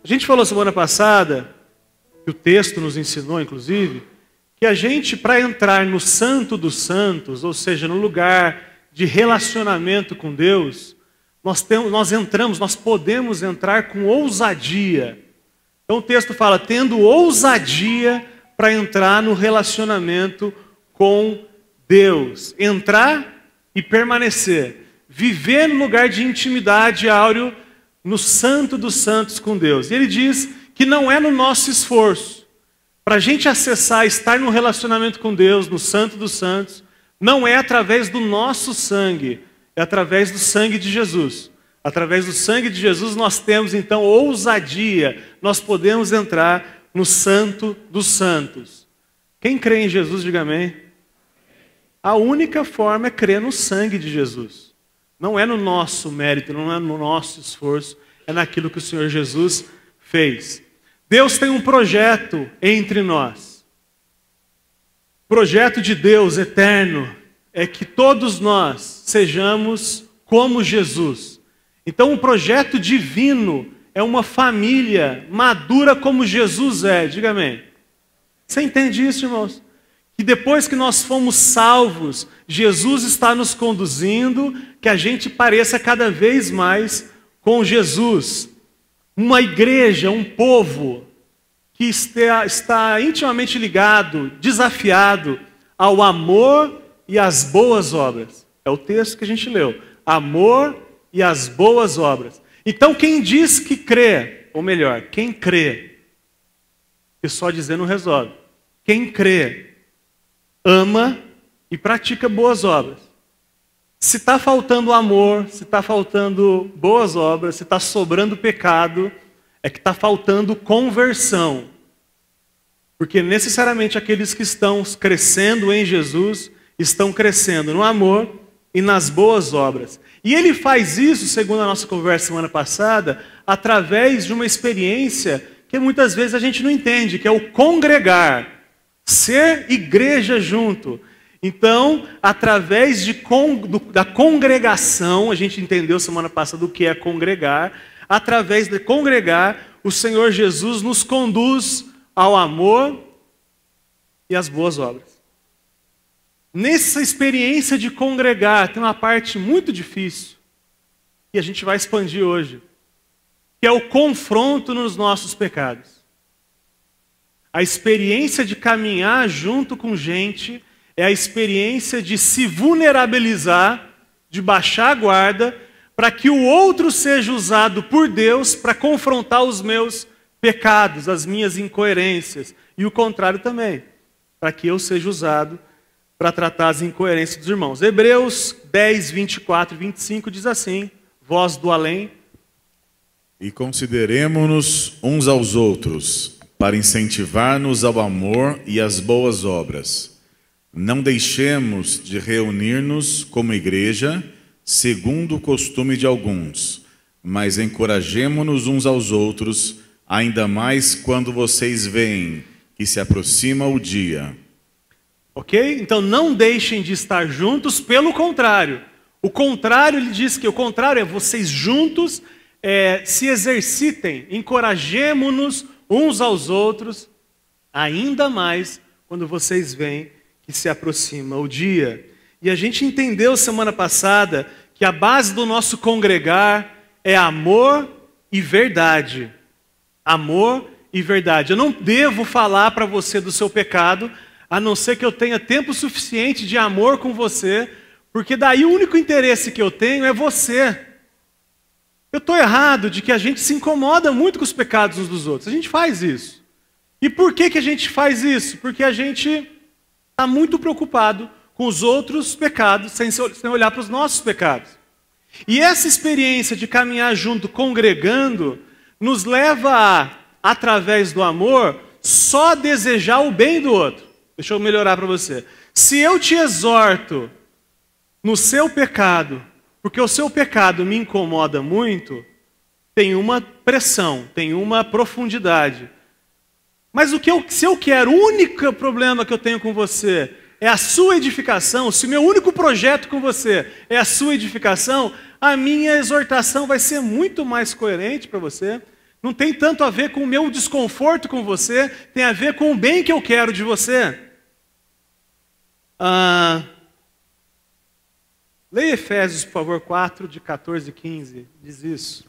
A gente falou semana passada, que o texto nos ensinou, inclusive, que a gente, para entrar no Santo dos Santos, ou seja, no lugar de relacionamento com Deus, nós podemos entrar com ousadia. Então o texto fala, tendo ousadia para entrar no relacionamento com Deus. Entrar e permanecer. Viver no lugar de intimidade áureo, no Santo dos Santos com Deus. E ele diz que não é no nosso esforço. Para a gente acessar, estar no relacionamento com Deus, no Santo dos Santos, não é através do nosso sangue, é através do sangue de Jesus. Através do sangue de Jesus nós temos então ousadia, nós podemos entrar no Santo dos Santos. Quem crê em Jesus, diga amém. A única forma é crer no sangue de Jesus. Não é no nosso mérito, não é no nosso esforço, é naquilo que o Senhor Jesus fez. Deus tem um projeto entre nós. O projeto de Deus eterno é que todos nós sejamos como Jesus. Então o projeto divino é uma família madura como Jesus é. Diga amém. Você entende isso, irmãos? Que depois que nós fomos salvos, Jesus está nos conduzindo, que a gente pareça cada vez mais com Jesus. Uma igreja, um povo que está intimamente ligado, desafiado ao amor e às boas obras. É o texto que a gente leu. Amor e as boas obras. Então quem diz que crê, ou melhor, quem crê, porque só dizer não resolve. Quem crê, ama e pratica boas obras. Se está faltando amor, se está faltando boas obras, se está sobrando pecado, é que está faltando conversão. Porque necessariamente aqueles que estão crescendo em Jesus, estão crescendo no amor e nas boas obras. E ele faz isso, segundo a nossa conversa semana passada, através de uma experiência que muitas vezes a gente não entende, que é o congregar. Ser igreja junto. Então, através da congregação, a gente entendeu semana passada o que é congregar, através de congregar, o Senhor Jesus nos conduz ao amor e às boas obras. Nessa experiência de congregar, tem uma parte muito difícil, que a gente vai expandir hoje, que é o confronto nos nossos pecados. A experiência de caminhar junto com gente é a experiência de se vulnerabilizar, de baixar a guarda, para que o outro seja usado por Deus para confrontar os meus pecados, as minhas incoerências. E o contrário também, para que eu seja usado para tratar as incoerências dos irmãos. Hebreus 10, 24 e 25 diz assim, voz do além. E consideremo-nos uns aos outros, para incentivar-nos ao amor e às boas obras. Não deixemos de reunir-nos como igreja, segundo o costume de alguns, mas encorajemo-nos uns aos outros, ainda mais quando vocês veem que se aproxima o dia. Ok? Então não deixem de estar juntos, pelo contrário. O contrário, ele diz que o contrário é vocês juntos se exercitem, encorajemo-nos uns aos outros, ainda mais quando vocês veem que se aproxima o dia. E a gente entendeu semana passada que a base do nosso congregar é amor e verdade. Amor e verdade. Eu não devo falar para você do seu pecado, a não ser que eu tenha tempo suficiente de amor com você, porque daí o único interesse que eu tenho é você. Eu estou errado de que a gente se incomoda muito com os pecados uns dos outros. A gente faz isso. E por que a gente faz isso? Porque a gente está muito preocupado com os outros pecados, sem olhar para os nossos pecados. E essa experiência de caminhar junto, congregando, nos leva a, através do amor, só desejar o bem do outro. Deixa eu melhorar para você. Se eu te exorto no seu pecado, porque o seu pecado me incomoda muito, tem uma pressão, tem uma profundidade. Mas se eu quero, o único problema que eu tenho com você é a sua edificação, se o meu único projeto com você é a sua edificação, a minha exortação vai ser muito mais coerente para você. Não tem tanto a ver com o meu desconforto com você, tem a ver com o bem que eu quero de você. Leia Efésios, por favor, 4, de 14 e 15, diz isso.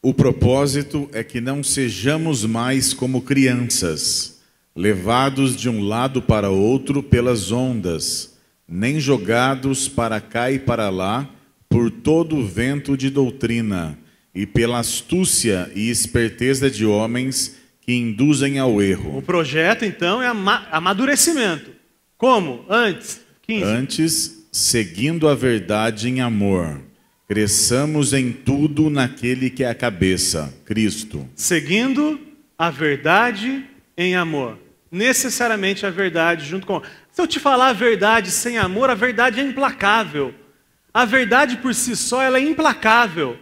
O propósito é que não sejamos mais como crianças, levados de um lado para outro pelas ondas, nem jogados para cá e para lá por todo o vento de doutrina, e pela astúcia e esperteza de homens que induzem ao erro. O projeto, então, é amadurecimento. Como? Antes, 15. Antes, seguindo a verdade em amor, cresçamos em tudo naquele que é a cabeça, Cristo. Seguindo a verdade em amor. Necessariamente a verdade junto com... Se eu te falar a verdade sem amor, a verdade é implacável. A verdade por si só, ela é implacável.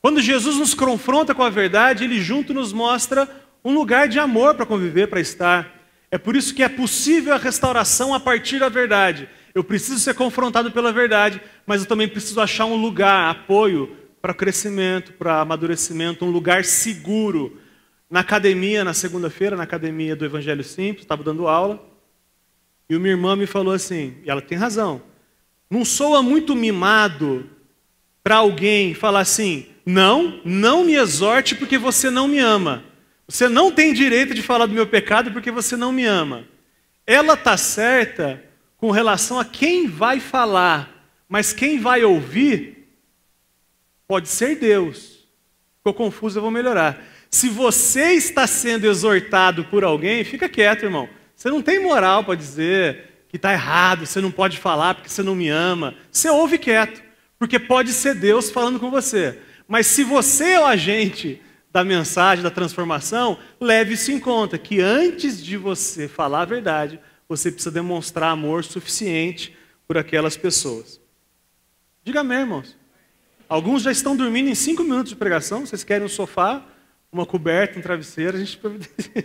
Quando Jesus nos confronta com a verdade, Ele junto nos mostra um lugar de amor para conviver, para estar. É por isso que é possível a restauração a partir da verdade. Eu preciso ser confrontado pela verdade, mas eu também preciso achar um lugar, apoio para crescimento, para amadurecimento, um lugar seguro. Na academia, na segunda-feira, na academia do Evangelho Simples, estava dando aula, e uma irmã me falou assim, e ela tem razão, não soa muito mimado para alguém falar assim, não me exorte porque você não me ama. Você não tem direito de falar do meu pecado porque você não me ama. Ela está certa com relação a quem vai falar, mas quem vai ouvir pode ser Deus. Ficou confuso, eu vou melhorar. Se você está sendo exortado por alguém, fica quieto, irmão. Você não tem moral para dizer que está errado, você não pode falar porque você não me ama. Você ouve quieto, porque pode ser Deus falando com você. Mas se você é o agente da mensagem, da transformação, leve isso em conta, que antes de você falar a verdade, você precisa demonstrar amor suficiente por aquelas pessoas. Diga amém, irmãos. Alguns já estão dormindo em 5 minutos de pregação, vocês querem um sofá, uma coberta, um travesseiro, a gente providencia.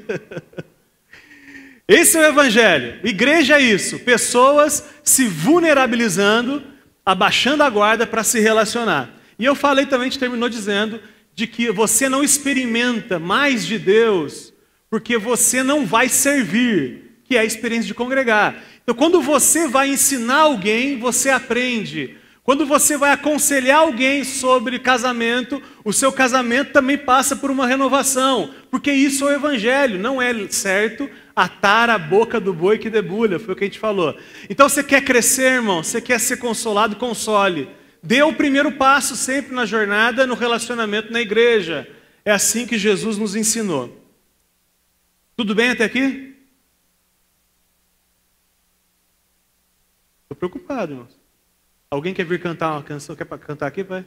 Esse é o Evangelho. Igreja é isso, pessoas se vulnerabilizando, abaixando a guarda para se relacionar. E eu falei também, a gente terminou dizendo, de que você não experimenta mais de Deus, porque você não vai servir, que é a experiência de congregar. Então, quando você vai ensinar alguém, você aprende. Quando você vai aconselhar alguém sobre casamento, o seu casamento também passa por uma renovação, porque isso é o Evangelho, não é certo atar a boca do boi que debulha, foi o que a gente falou. Então, você quer crescer, irmão, você quer ser consolado, console. Dê o primeiro passo sempre na jornada, no relacionamento na igreja. É assim que Jesus nos ensinou. Tudo bem até aqui? Estou preocupado, irmãos. Alguém quer vir cantar uma canção? Quer cantar aqui, pai?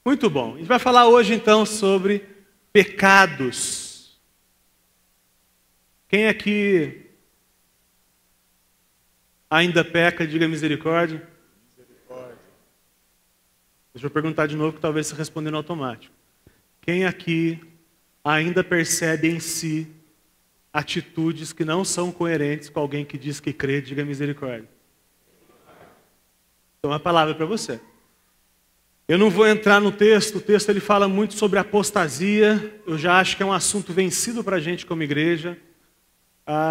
Muito bom. A gente vai falar hoje, então, sobre pecados. Quem aqui ainda peca, diga misericórdia. Misericórdia. Deixa eu perguntar de novo, que talvez você responda no automático. Quem aqui ainda percebe em si atitudes que não são coerentes com alguém que diz que crê, diga misericórdia. Então, a palavra é para você. Eu não vou entrar no texto, o texto ele fala muito sobre apostasia, eu já acho que é um assunto vencido para a gente como igreja.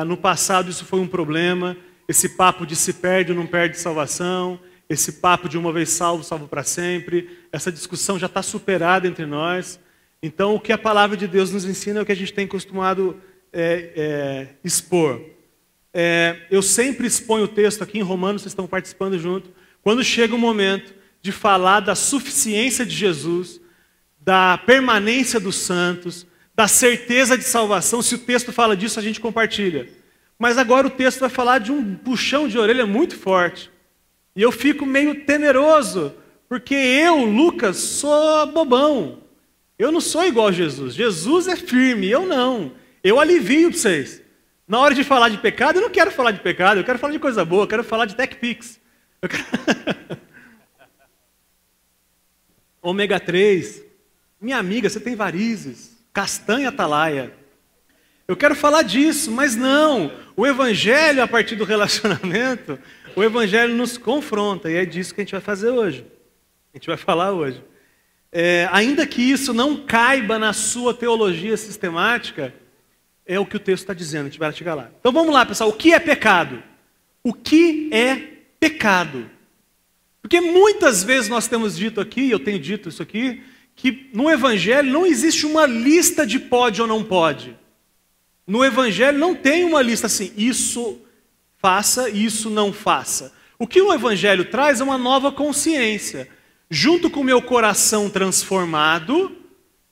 No passado isso foi um problema, esse papo de se perde ou não perde salvação, esse papo de uma vez salvo, salvo para sempre, essa discussão já está superada entre nós. Então, o que a palavra de Deus nos ensina é o que a gente tem costumado expor. Eu sempre exponho o texto aqui em Romanos, vocês estão participando junto, quando chega o momento de falar da suficiência de Jesus, da permanência dos santos, da certeza de salvação. Se o texto fala disso, a gente compartilha. Mas agora o texto vai falar de um puxão de orelha muito forte. E eu fico meio temeroso, porque eu, Lucas, sou bobão. Eu não sou igual a Jesus. Jesus é firme, eu não. Eu alivio para vocês. Na hora de falar de pecado, eu não quero falar de pecado, eu quero falar de coisa boa, eu quero falar de TechPix. Ômega 3. Minha amiga, você tem varizes. Castanha atalaia. Eu quero falar disso, mas não. O Evangelho, a partir do relacionamento, o Evangelho nos confronta. E é disso que a gente vai fazer hoje. A gente vai falar hoje. Ainda que isso não caiba na sua teologia sistemática, é o que o texto está dizendo, a gente vai chegar lá. Então vamos lá, pessoal, o que é pecado? O que é pecado? Porque muitas vezes nós temos dito aqui, eu tenho dito isso aqui, que no Evangelho não existe uma lista de pode ou não pode. No Evangelho não tem uma lista assim, isso faça, isso não faça. O que o Evangelho traz é uma nova consciência. Junto com o meu coração transformado,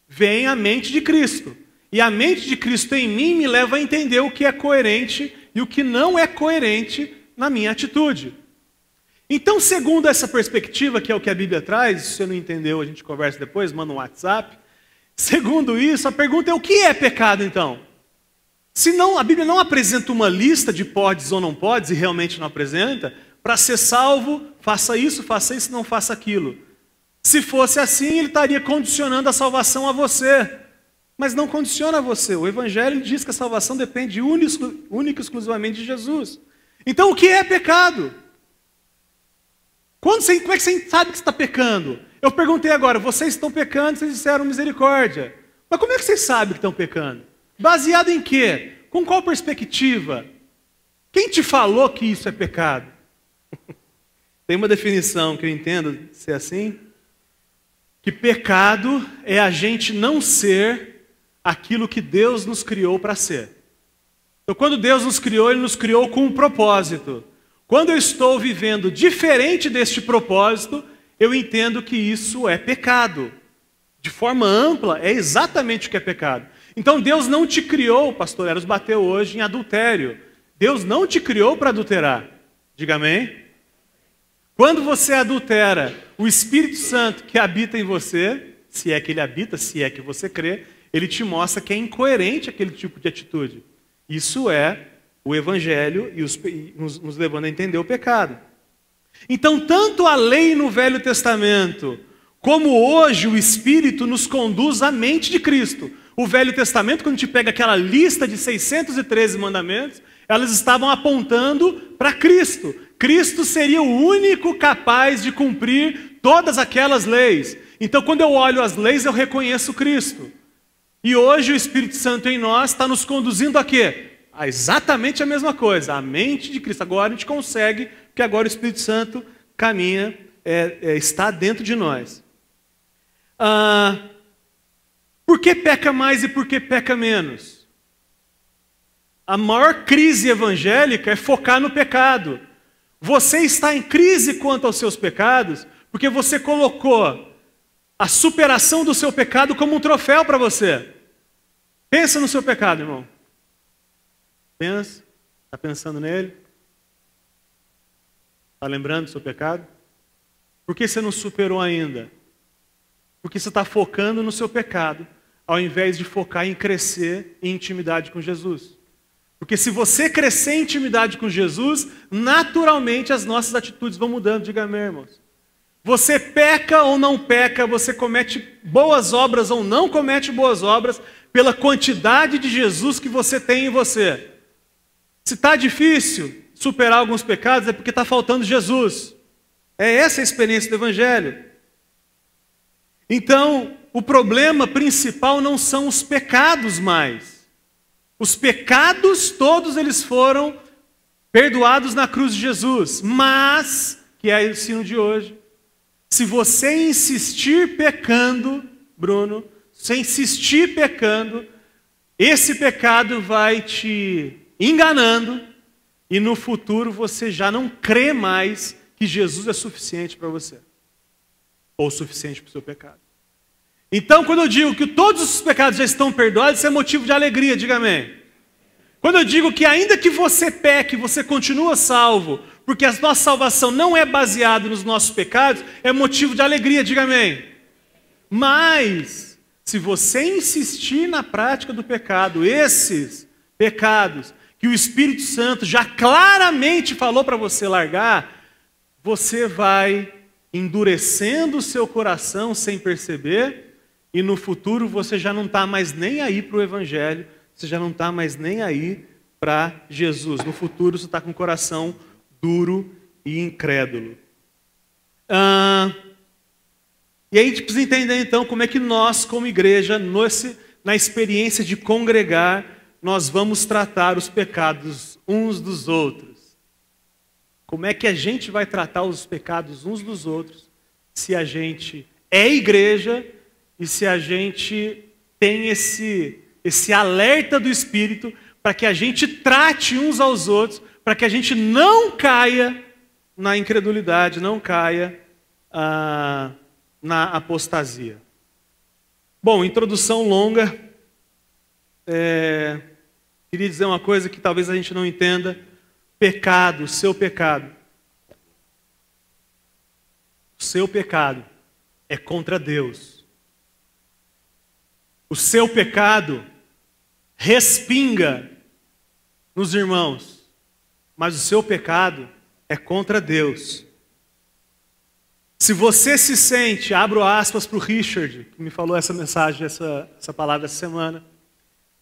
vem a mente de Cristo. E a mente de Cristo em mim me leva a entender o que é coerente e o que não é coerente na minha atitude. Então, segundo essa perspectiva, que é o que a Bíblia traz, se você não entendeu, a gente conversa depois, manda um WhatsApp. Segundo isso, a pergunta é: o que é pecado então? Se não, a Bíblia não apresenta uma lista de podes ou não podes, e realmente não apresenta, para ser salvo, faça isso, não faça aquilo. Se fosse assim, ele estaria condicionando a salvação a você. Mas não condiciona a você. O Evangelho diz que a salvação depende única e exclusivamente de Jesus. Então, o que é pecado? Como é que você sabe que você está pecando? Eu perguntei agora, vocês estão pecando, vocês disseram misericórdia. Mas como é que vocês sabem que estão pecando? Baseado em quê? Com qual perspectiva? Quem te falou que isso é pecado? Tem uma definição que eu entendo ser assim, que pecado é a gente não ser aquilo que Deus nos criou para ser. Então, quando Deus nos criou, Ele nos criou com um propósito. Quando eu estou vivendo diferente deste propósito, eu entendo que isso é pecado. De forma ampla, é exatamente o que é pecado. Então, Deus não te criou, o pastor Eros bateu hoje, em adultério. Deus não te criou para adulterar. Diga amém. Quando você adultera, o Espírito Santo que habita em você, se é que ele habita, se é que você crê, ele te mostra que é incoerente aquele tipo de atitude. Isso é o Evangelho e nos levando a entender o pecado. Então, tanto a lei no Velho Testamento, como hoje o Espírito nos conduz à mente de Cristo. O Velho Testamento, quando a gente pega aquela lista de 613 mandamentos, elas estavam apontando para Cristo. Cristo seria o único capaz de cumprir todas aquelas leis. Então, quando eu olho as leis, eu reconheço Cristo. E hoje o Espírito Santo em nós está nos conduzindo a quê? A exatamente a mesma coisa, a mente de Cristo. Agora a gente consegue, porque agora o Espírito Santo caminha, está dentro de nós. Por que peca mais e por que peca menos? A maior crise evangélica é focar no pecado. Você está em crise quanto aos seus pecados, porque você colocou a superação do seu pecado como um troféu para você. Pensa no seu pecado, irmão. Pensa. Está pensando nele? Está lembrando do seu pecado? Por que você não superou ainda? Porque você está focando no seu pecado, ao invés de focar em crescer em intimidade com Jesus. Porque se você crescer em intimidade com Jesus, naturalmente as nossas atitudes vão mudando. Diga amém, irmãos. Você peca ou não peca, você comete boas obras ou não comete boas obras, pela quantidade de Jesus que você tem em você. Se está difícil superar alguns pecados, é porque está faltando Jesus. É essa a experiência do Evangelho. Então, o problema principal não são os pecados mais. Os pecados, todos eles foram perdoados na cruz de Jesus. Mas, que é o ensino de hoje, se você insistir pecando, Bruno, se insistir pecando, esse pecado vai te enganando e no futuro você já não crê mais que Jesus é suficiente para você. Ou suficiente para o seu pecado. Então, quando eu digo que todos os pecados já estão perdoados, isso é motivo de alegria, diga amém. Quando eu digo que ainda que você peque, você continua salvo, porque a nossa salvação não é baseada nos nossos pecados, é motivo de alegria, diga amém. Mas, se você insistir na prática do pecado, esses pecados que o Espírito Santo já claramente falou para você largar, você vai endurecendo o seu coração sem perceber, e no futuro você já não está mais nem aí para o Evangelho, você já não está mais nem aí para Jesus. No futuro você está com o coração duro e incrédulo. E aí a gente precisa entender então como é que nós, como igreja, na experiência de congregar, nós vamos tratar os pecados uns dos outros. Como é que a gente vai tratar os pecados uns dos outros se a gente é igreja e se a gente tem esse alerta do Espírito para que a gente trate uns aos outros, para que a gente não caia na incredulidade, não caia na apostasia. Bom, introdução longa. Queria dizer uma coisa que talvez a gente não entenda. Pecado, seu pecado. O seu pecado é contra Deus. O seu pecado respinga nos irmãos, mas o seu pecado é contra Deus. Se você se sente, abro aspas para o Richard, que me falou essa mensagem, essa palavra essa semana.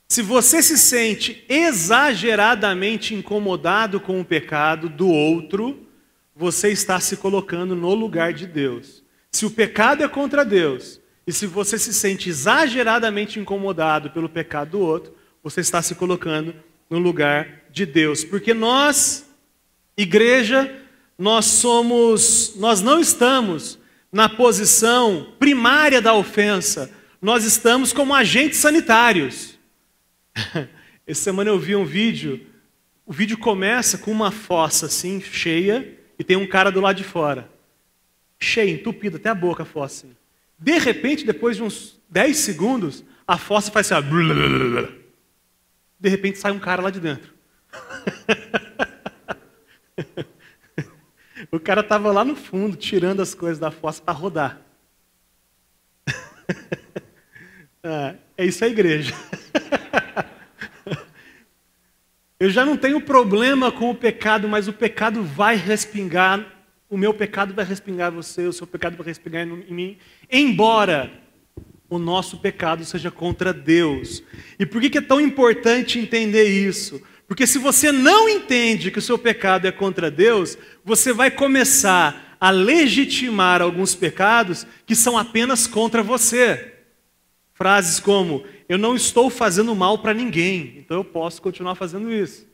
Se você se sente exageradamente incomodado com o pecado do outro, você está se colocando no lugar de Deus. Se o pecado é contra Deus, e se você se sente exageradamente incomodado pelo pecado do outro, você está se colocando no lugar de Deus. Porque nós, igreja, nós não estamos na posição primária da ofensa. Nós estamos como agentes sanitários. Essa semana eu vi um vídeo. O vídeo começa com uma fossa assim, cheia, e tem um cara do lado de fora. Cheia, entupida, até a boca a fossa. Assim. De repente, depois de uns 10 segundos, a fossa faz assim, ó, de repente sai um cara lá de dentro. O cara estava lá no fundo, tirando as coisas da fossa para rodar. É isso a igreja. Eu já não tenho problema com o pecado, mas o pecado vai respingar, o meu pecado vai respingar você, o seu pecado vai respingar em mim, embora o nosso pecado seja contra Deus. E por que é tão importante entender isso? Porque se você não entende que o seu pecado é contra Deus, você vai começar a legitimar alguns pecados que são apenas contra você. Frases como, eu não estou fazendo mal para ninguém, então eu posso continuar fazendo isso.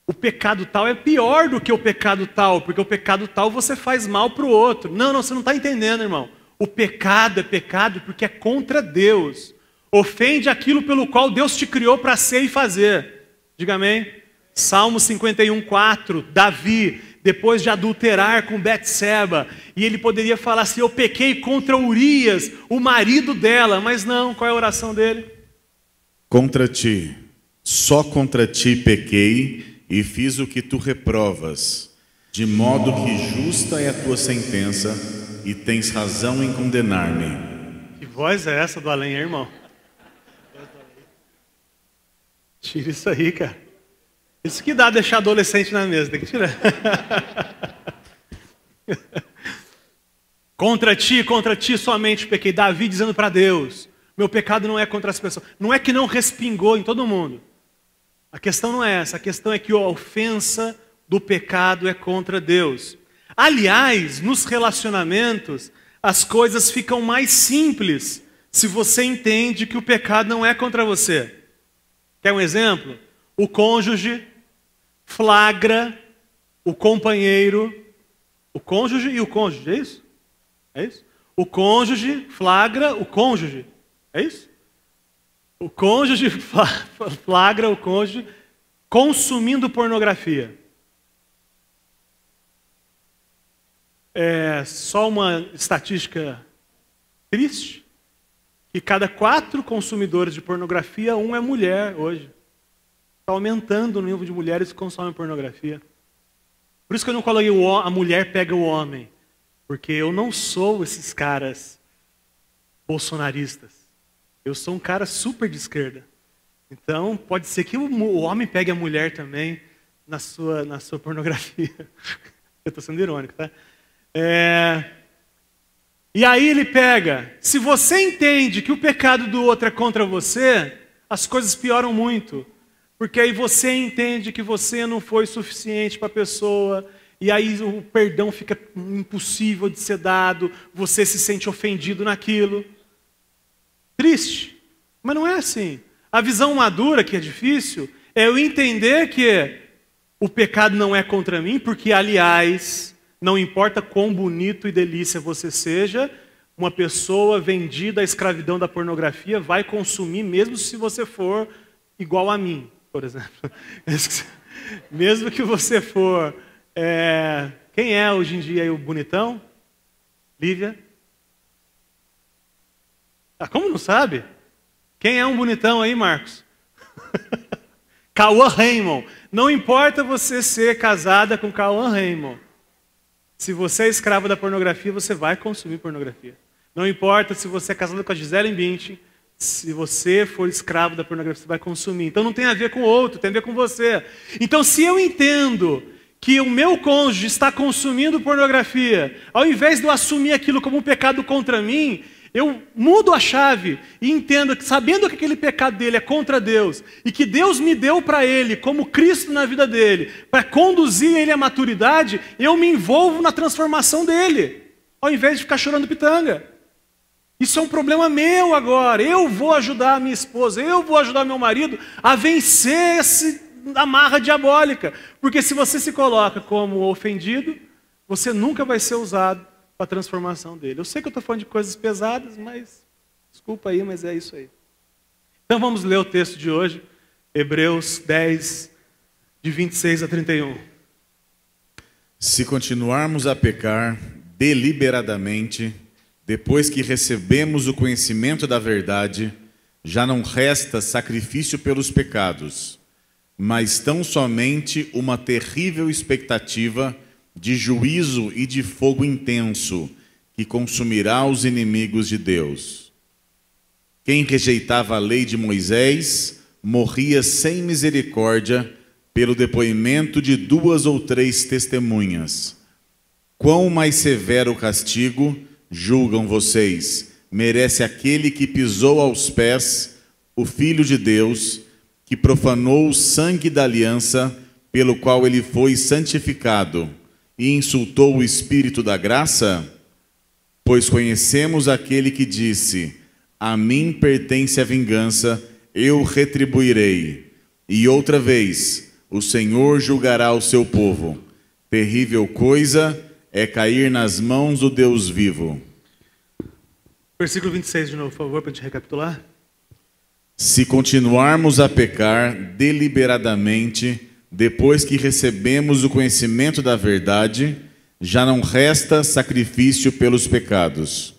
O pecado tal é pior do que o pecado tal, porque o pecado tal você faz mal para o outro. Não, você não está entendendo, irmão. O pecado é pecado porque é contra Deus. Ofende aquilo pelo qual Deus te criou para ser e fazer. Diga amém. Salmo 51:4, Davi, depois de adulterar com Betseba, e ele poderia falar assim, eu pequei contra Urias, o marido dela, mas não, qual é a oração dele? Contra ti, só contra ti pequei e fiz o que tu reprovas, de modo que justa é a tua sentença e tens razão em condenar-me. Que voz é essa do além, irmão? Tira isso aí, cara. Isso que dá deixar adolescente na mesa, tem que tirar. Contra ti somente pequei. Davi dizendo para Deus, meu pecado não é contra as pessoas. Não é que não respingou em todo mundo. A questão não é essa, a questão é que a ofensa do pecado é contra Deus. Aliás, nos relacionamentos, as coisas ficam mais simples se você entende que o pecado não é contra você. Quer um exemplo? O cônjuge flagra o companheiro, o cônjuge e o cônjuge, é isso? É isso? O cônjuge flagra o cônjuge, é isso? O cônjuge flagra o cônjuge consumindo pornografia. É só uma estatística triste, que cada 4 consumidores de pornografia, 1 é mulher hoje. Está aumentando o número de mulheres que consomem pornografia. Por isso que eu não coloquei a mulher pega o homem. Porque eu não sou esses caras bolsonaristas. Eu sou um cara super de esquerda. Então, pode ser que o homem pegue a mulher também na sua pornografia. Eu estou sendo irônico, tá? E aí ele pega. Se você entende que o pecado do outro é contra você, as coisas pioram muito. Porque aí você entende que você não foi suficiente para a pessoa, e aí o perdão fica impossível de ser dado, você se sente ofendido naquilo. Triste, mas não é assim. A visão madura, que é difícil, é eu entender que o pecado não é contra mim, porque, aliás, não importa quão bonito e delícia você seja, uma pessoa vendida à escravidão da pornografia vai consumir, mesmo se você for igual a mim, por exemplo. Mesmo que você for... Quem é hoje em dia aí o bonitão? Lívia? Como não sabe? Quem é um bonitão aí, Marcos? Cauã Raymond. Não importa você ser casada com Cauã Raymond. Se você é escravo da pornografia, você vai consumir pornografia. Não importa se você é casado com a Gisele Bündchen, se você for escravo da pornografia, você vai consumir. Então não tem a ver com o outro, tem a ver com você. Então se eu entendo que o meu cônjuge está consumindo pornografia, ao invés de eu assumir aquilo como um pecado contra mim, eu mudo a chave e entendo que, sabendo que aquele pecado dele é contra Deus e que Deus me deu para ele como Cristo na vida dele, para conduzir ele à maturidade, eu me envolvo na transformação dele, ao invés de ficar chorando pitanga. Isso é um problema meu agora. Eu vou ajudar a minha esposa, eu vou ajudar meu marido a vencer essa amarra diabólica. Porque se você se coloca como ofendido, você nunca vai ser usado para a transformação dele. Eu sei que eu estou falando de coisas pesadas, mas desculpa aí, mas é isso aí. Então vamos ler o texto de hoje, Hebreus 10, de 26 a 31. Se continuarmos a pecar deliberadamente, depois que recebemos o conhecimento da verdade, já não resta sacrifício pelos pecados, mas tão somente uma terrível expectativa de juízo e de fogo intenso, que consumirá os inimigos de Deus. Quem rejeitava a lei de Moisés, morria sem misericórdia, pelo depoimento de 2 ou 3 testemunhas. Quão mais severo castigo, julgam vocês, merece aquele que pisou aos pés o Filho de Deus, que profanou o sangue da aliança, pelo qual ele foi santificado, e insultou o Espírito da graça? Pois conhecemos aquele que disse: a mim pertence a vingança, eu retribuirei. E outra vez, o Senhor julgará o seu povo. Terrível coisa é cair nas mãos do Deus vivo. Versículo 26 de novo, por favor, para a gente recapitular. Se continuarmos a pecar deliberadamente, depois que recebemos o conhecimento da verdade, já não resta sacrifício pelos pecados.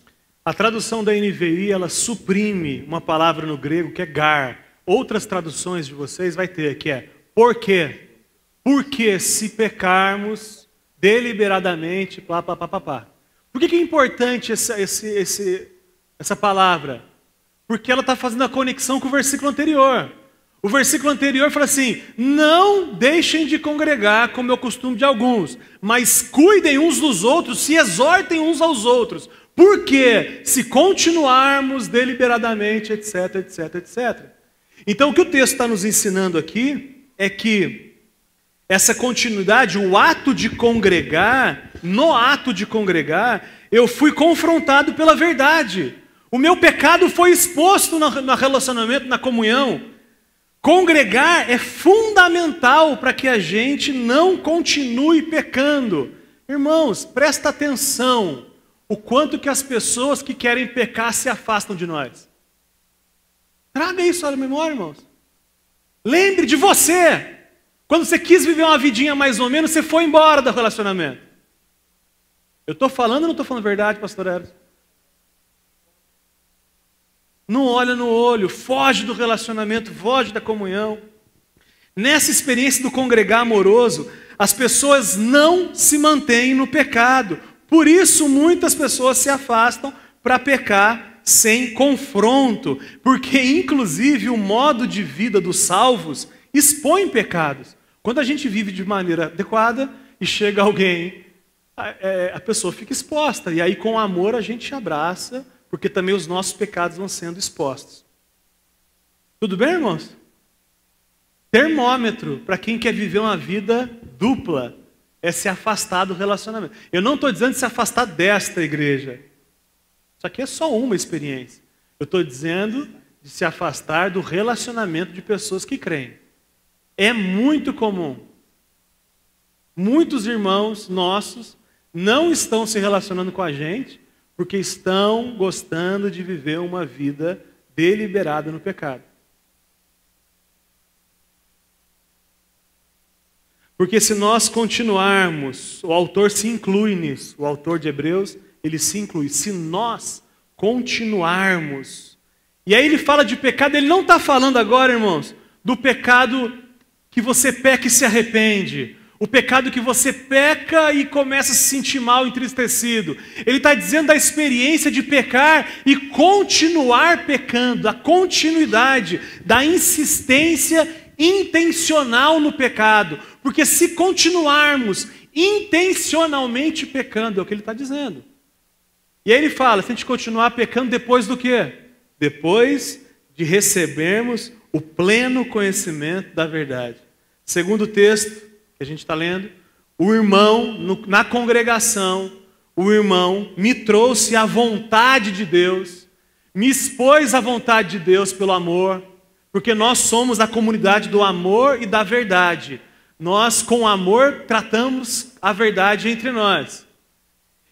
A tradução da NVI, ela suprime uma palavra no grego que é gar. Outras traduções de vocês vai ter, que é por quê? Porque se pecarmos deliberadamente, pá, pá, pá, pá, pá. Por que é importante essa palavra? Porque ela está fazendo a conexão com o versículo anterior. O versículo anterior fala assim: não deixem de congregar, como é o costume de alguns, mas cuidem uns dos outros, se exortem uns aos outros. Porque se continuarmos deliberadamente, etc, etc, etc. Então o que o texto está nos ensinando aqui é que essa continuidade, o ato de congregar, no ato de congregar, eu fui confrontado pela verdade. O meu pecado foi exposto no relacionamento, na comunhão. Congregar é fundamental para que a gente não continue pecando. Irmãos, presta atenção o quanto que as pessoas que querem pecar se afastam de nós. Traga isso à memória, irmãos. Lembre de você. Quando você quis viver uma vidinha mais ou menos, você foi embora do relacionamento. Eu estou falando ou não estou falando verdade, pastor Eros? Não olha no olho, foge do relacionamento, foge da comunhão. Nessa experiência do congregar amoroso, as pessoas não se mantêm no pecado. Por isso, muitas pessoas se afastam para pecar sem confronto. Porque, inclusive, o modo de vida dos salvos expõe pecados. Quando a gente vive de maneira adequada e chega alguém, a pessoa fica exposta. E aí, com amor, a gente abraça, porque também os nossos pecados vão sendo expostos. Tudo bem, irmãos? Termômetro para quem quer viver uma vida dupla. é se afastar do relacionamento. Eu não estou dizendo se afastar desta igreja. Isso aqui é só uma experiência. Eu estou dizendo de se afastar do relacionamento de pessoas que creem. É muito comum. Muitos irmãos nossos não estão se relacionando com a gente porque estão gostando de viver uma vida deliberada no pecado. Porque se nós continuarmos, o autor se inclui nisso, o autor de Hebreus, ele se inclui. Se nós continuarmos, e aí ele fala de pecado, ele não está falando agora, irmãos, do pecado que você peca e se arrepende, o pecado que você peca e começa a se sentir mal, entristecido. Ele está dizendo da experiência de pecar e continuar pecando, a continuidade, da insistência intencional no pecado. Porque se continuarmos intencionalmente pecando, é o que ele está dizendo. E aí ele fala, se a gente continuar pecando, depois do quê? Depois de recebermos o pleno conhecimento da verdade. Segundo o texto que a gente está lendo, o irmão, na congregação, o irmão me trouxe a vontade de Deus, me expôs à vontade de Deus pelo amor, porque nós somos a comunidade do amor e da verdade. Nós, com amor, tratamos a verdade entre nós.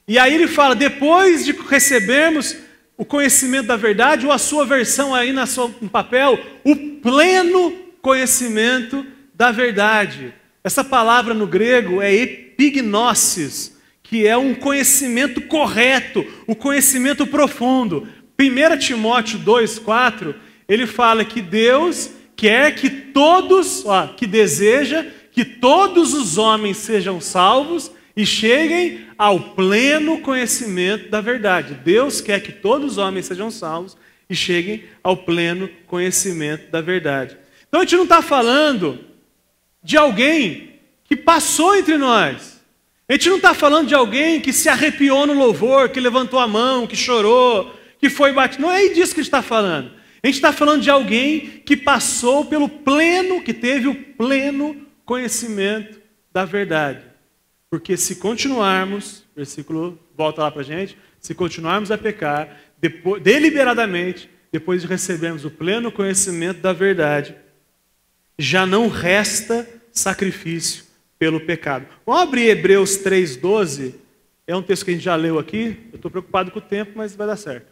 E aí ele fala, depois de recebermos o conhecimento da verdade, ou a sua versão aí no papel, o pleno conhecimento da verdade. Essa palavra no grego é epignosis, que é um conhecimento correto, o conhecimento profundo. 1 Timóteo 2,4, ele fala que Deus quer que todos, que deseja que todos os homens sejam salvos e cheguem ao pleno conhecimento da verdade. Deus quer que todos os homens sejam salvos e cheguem ao pleno conhecimento da verdade. Então a gente não está falando de alguém que passou entre nós. A gente não está falando de alguém que se arrepiou no louvor, que levantou a mão, que chorou, que foi batido. Não é disso que a gente está falando. A gente está falando de alguém que passou pelo pleno, que teve o pleno conhecimento da verdade. Porque se continuarmos, versículo, volta lá para a gente, se continuarmos a pecar, deliberadamente, depois de recebermos o pleno conhecimento da verdade, já não resta sacrifício pelo pecado. Vamos abrir Hebreus 3,12, é um texto que a gente já leu aqui, eu estou preocupado com o tempo, mas vai dar certo.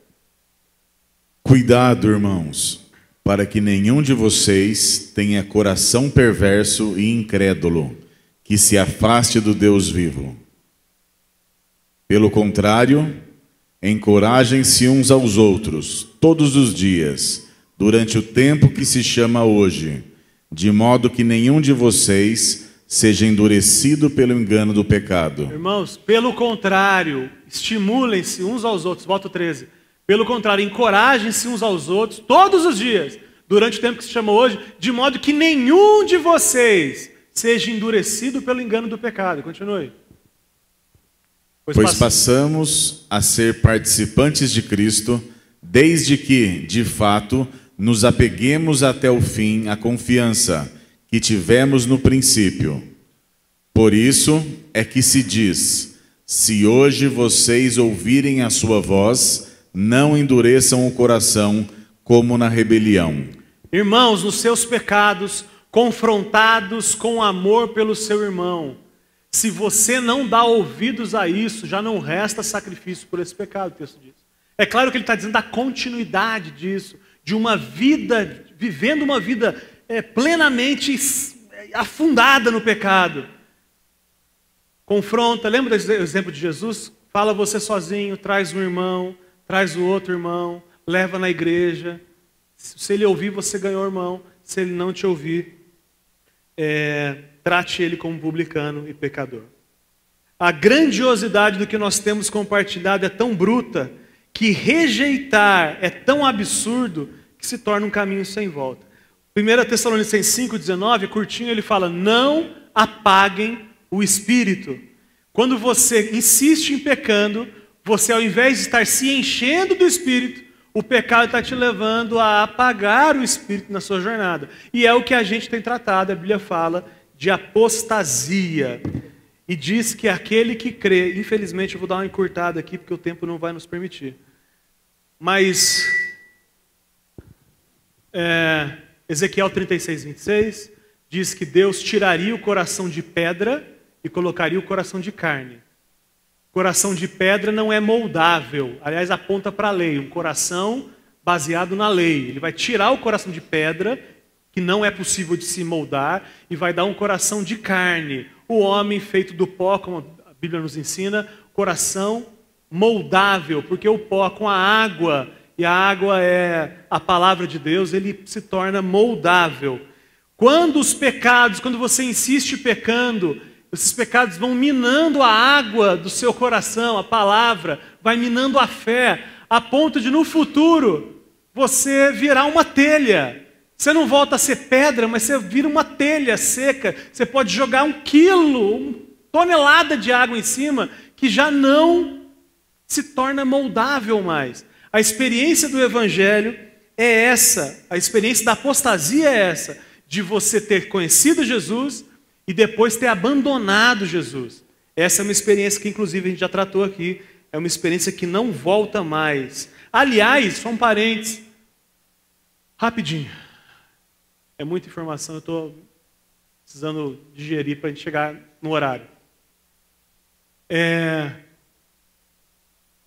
Cuidado, irmãos, para que nenhum de vocês tenha coração perverso e incrédulo, que se afaste do Deus vivo. Pelo contrário, encorajem-se uns aos outros, todos os dias, durante o tempo que se chama hoje, de modo que nenhum de vocês seja endurecido pelo engano do pecado. Irmãos, pelo contrário, estimulem-se uns aos outros, volta o 13. Pelo contrário, encorajem-se uns aos outros, todos os dias, durante o tempo que se chama hoje, de modo que nenhum de vocês seja endurecido pelo engano do pecado. Continue. Pois passamos a ser participantes de Cristo, desde que, de fato, nos apeguemos até o fim à confiança que tivemos no princípio. Por isso é que se diz, se hoje vocês ouvirem a sua voz, não endureçam o coração como na rebelião. Irmãos, nos seus pecados, confrontados com amor pelo seu irmão, se você não dá ouvidos a isso, já não resta sacrifício por esse pecado, o texto diz. É claro que ele está dizendo da continuidade disso, de uma vida, vivendo uma vida plenamente afundada no pecado. Confronta, lembra do exemplo de Jesus? Fala você sozinho, traz um irmão, traz o outro irmão, leva na igreja. Se ele ouvir, você ganhou o irmão. Se ele não te ouvir, trate ele como publicano e pecador. A grandiosidade do que nós temos compartilhado é tão bruta que rejeitar é tão absurdo que se torna um caminho sem volta. 1 Tessalonicenses 5,19, curtinho, ele fala, não apaguem o espírito. Quando você insiste em pecando, você ao invés de estar se enchendo do espírito, o pecado está te levando a apagar o espírito na sua jornada. E é o que a gente tem tratado, a Bíblia fala de apostasia. e diz que aquele que crê, infelizmente eu vou dar uma encurtada aqui porque o tempo não vai nos permitir, mas Ezequiel 36:26 diz que Deus tiraria o coração de pedra e colocaria o coração de carne. Coração de pedra não é moldável, aliás aponta para a lei, um coração baseado na lei. Ele vai tirar o coração de pedra, que não é possível de se moldar, e vai dar um coração de carne. O homem feito do pó, como a Bíblia nos ensina, coração moldável, porque o pó com a água, e a água é a palavra de Deus, ele se torna moldável. Quando os pecados, quando você insiste pecando, esses pecados vão minando a água do seu coração, a palavra, vai minando a fé, a ponto de no futuro você virar uma telha. Você não volta a ser pedra, mas você vira uma telha seca. Você pode jogar 1 quilo, 1 tonelada de água em cima, que já não se torna moldável mais. A experiência do Evangelho é essa, a experiência da apostasia é essa, de você ter conhecido Jesus e depois ter abandonado Jesus. Essa é uma experiência que inclusive a gente já tratou aqui, é uma experiência que não volta mais. Aliás, só um parênteses, rapidinho, é muita informação, eu estou precisando digerir para a gente chegar no horário.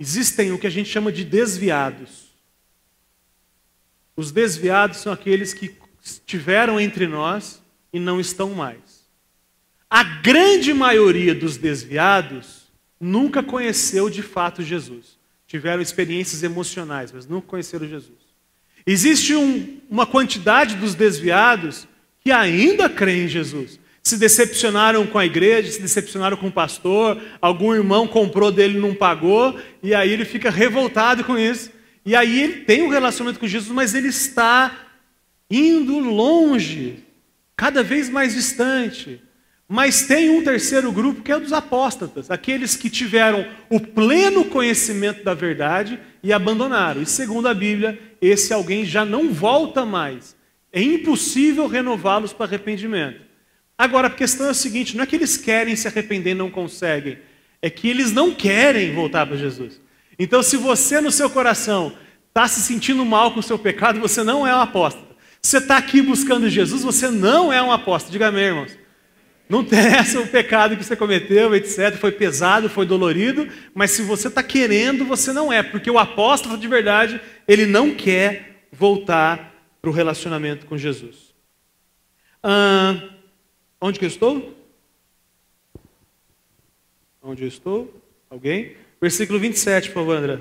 Existem o que a gente chama de desviados. Os desviados são aqueles que estiveram entre nós e não estão mais. A grande maioria dos desviados nunca conheceu de fato Jesus. Tiveram experiências emocionais, mas nunca conheceram Jesus. Existe uma quantidade dos desviados que ainda creem em Jesus. Se decepcionaram com a igreja, se decepcionaram com o pastor, algum irmão comprou dele e não pagou, e aí ele fica revoltado com isso. E aí ele tem um relacionamento com Jesus, mas ele está indo longe, cada vez mais distante. Mas tem um terceiro grupo que é o dos apóstatas, aqueles que tiveram o pleno conhecimento da verdade e abandonaram. E segundo a Bíblia, esse alguém já não volta mais. É impossível renová-los para arrependimento. Agora, a questão é a seguinte, não é que eles querem se arrepender e não conseguem, é que eles não querem voltar para Jesus. Então, se você no seu coração está se sentindo mal com o seu pecado, você não é um apóstata. Se você está aqui buscando Jesus, você não é um apóstata. Diga amém, irmãos. Não interessa o pecado que você cometeu, etc. Foi pesado, foi dolorido, mas se você está querendo, você não é. Porque o apóstolo de verdade, ele não quer voltar para o relacionamento com Jesus. Onde que eu estou? Onde eu estou? Alguém? Versículo 27, por favor, André.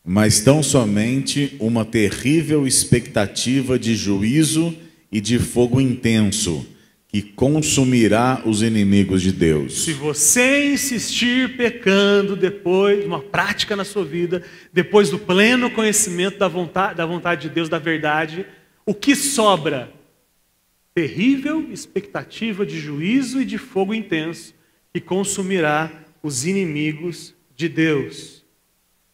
Mas tão somente uma terrível expectativa de juízo e de fogo intenso, que consumirá os inimigos de Deus. Se você insistir pecando depois, uma prática na sua vida, depois do pleno conhecimento da vontade de Deus, da verdade, o que sobra? Terrível expectativa de juízo e de fogo intenso, que consumirá os inimigos de Deus.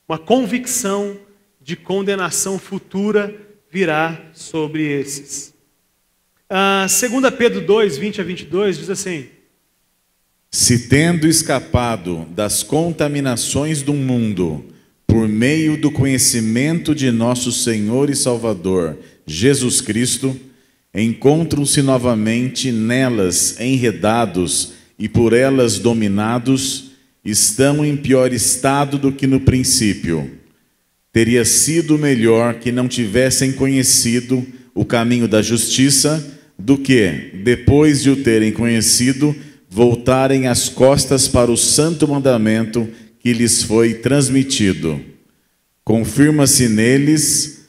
Uma convicção de condenação futura virá sobre esses. 2 Pedro 2, 20 a 22 diz assim: Se tendo escapado das contaminações do mundo, por meio do conhecimento de nosso Senhor e Salvador, Jesus Cristo, encontram-se novamente nelas enredados e por elas dominados, estão em pior estado do que no princípio. Teria sido melhor que não tivessem conhecido o caminho da justiça, do que, depois de o terem conhecido, voltarem as costas para o santo mandamento que lhes foi transmitido. Confirma-se neles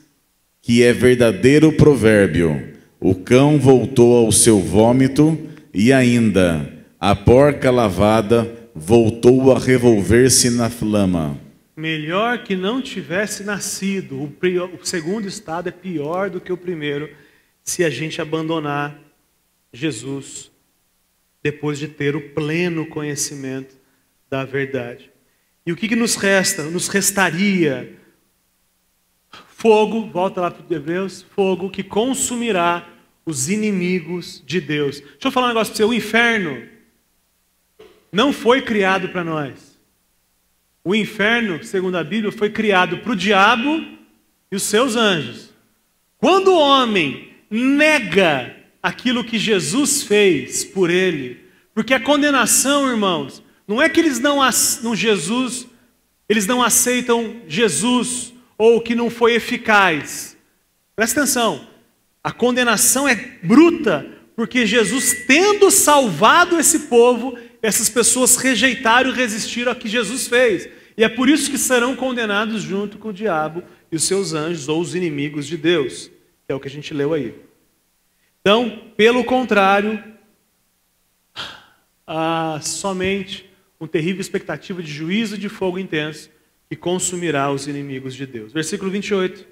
que é verdadeiro provérbio: o cão voltou ao seu vômito, e ainda a porca lavada voltou a revolver-se na lama. Melhor que não tivesse nascido. O segundo estado é pior do que o primeiro, se a gente abandonar Jesus depois de ter o pleno conhecimento da verdade. E o que nos resta? Nos restaria fogo, volta lá para os Hebreus, fogo que consumirá os inimigos de Deus. Deixa eu falar um negócio para você, o inferno não foi criado para nós. O inferno, segundo a Bíblia, foi criado para o diabo e os seus anjos. Quando o homem nega aquilo que Jesus fez por ele, porque a condenação, irmãos, não é que eles não aceitam Jesus ou que não foi eficaz. Presta atenção, a condenação é bruta, porque Jesus, tendo salvado esse povo, essas pessoas rejeitaram e resistiram ao que Jesus fez. E é por isso que serão condenados junto com o diabo e os seus anjos, ou os inimigos de Deus. É o que a gente leu aí. Então, pelo contrário, há somente uma terrível expectativa de juízo de fogo intenso que consumirá os inimigos de Deus. Versículo 28.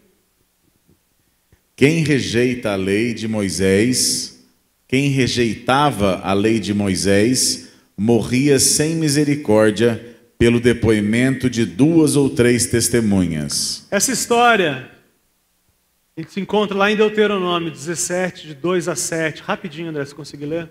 Quem rejeita a lei de Moisés, quem rejeitava a lei de Moisés, morria sem misericórdia pelo depoimento de 2 ou 3 testemunhas. Essa história a gente se encontra lá em Deuteronômio 17, de 2 a 7. Rapidinho, André, se conseguir ler.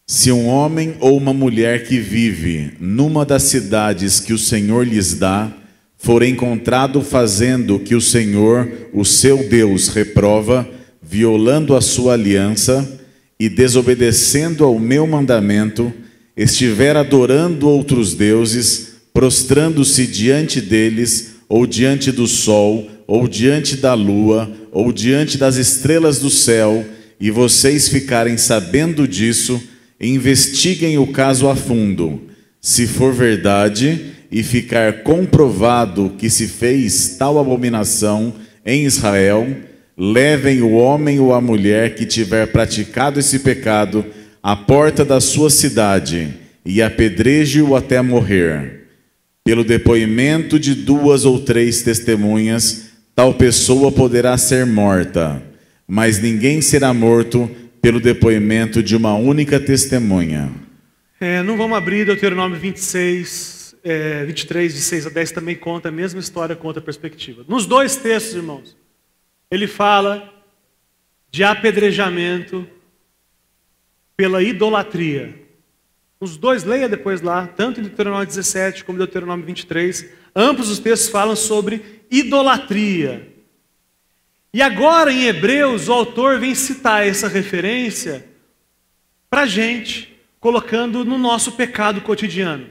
Se um homem ou uma mulher que vive numa das cidades que o Senhor lhes dá, for encontrado fazendo o que o Senhor, o seu Deus, reprova, violando a sua aliança e desobedecendo ao meu mandamento, estiver adorando outros deuses, prostrando-se diante deles, ou diante do sol, ou diante da lua, ou diante das estrelas do céu, e vocês ficarem sabendo disso, investiguem o caso a fundo. Se for verdade e ficar comprovado que se fez tal abominação em Israel, levem o homem ou a mulher que tiver praticado esse pecado à porta da sua cidade e apedreje-o até morrer. Pelo depoimento de 2 ou 3 testemunhas, tal pessoa poderá ser morta, mas ninguém será morto pelo depoimento de uma única testemunha. Não vamos abrir Deuteronômio 23, de 6 a 10, também conta a mesma história com outra perspectiva. Nos 2 textos, irmãos, ele fala de apedrejamento pela idolatria. Os 2, leia depois lá, tanto em Deuteronômio 17 como em Deuteronômio 23, ambos os textos falam sobre idolatria. E agora em Hebreus o autor vem citar essa referência para a gente, colocando no nosso pecado cotidiano.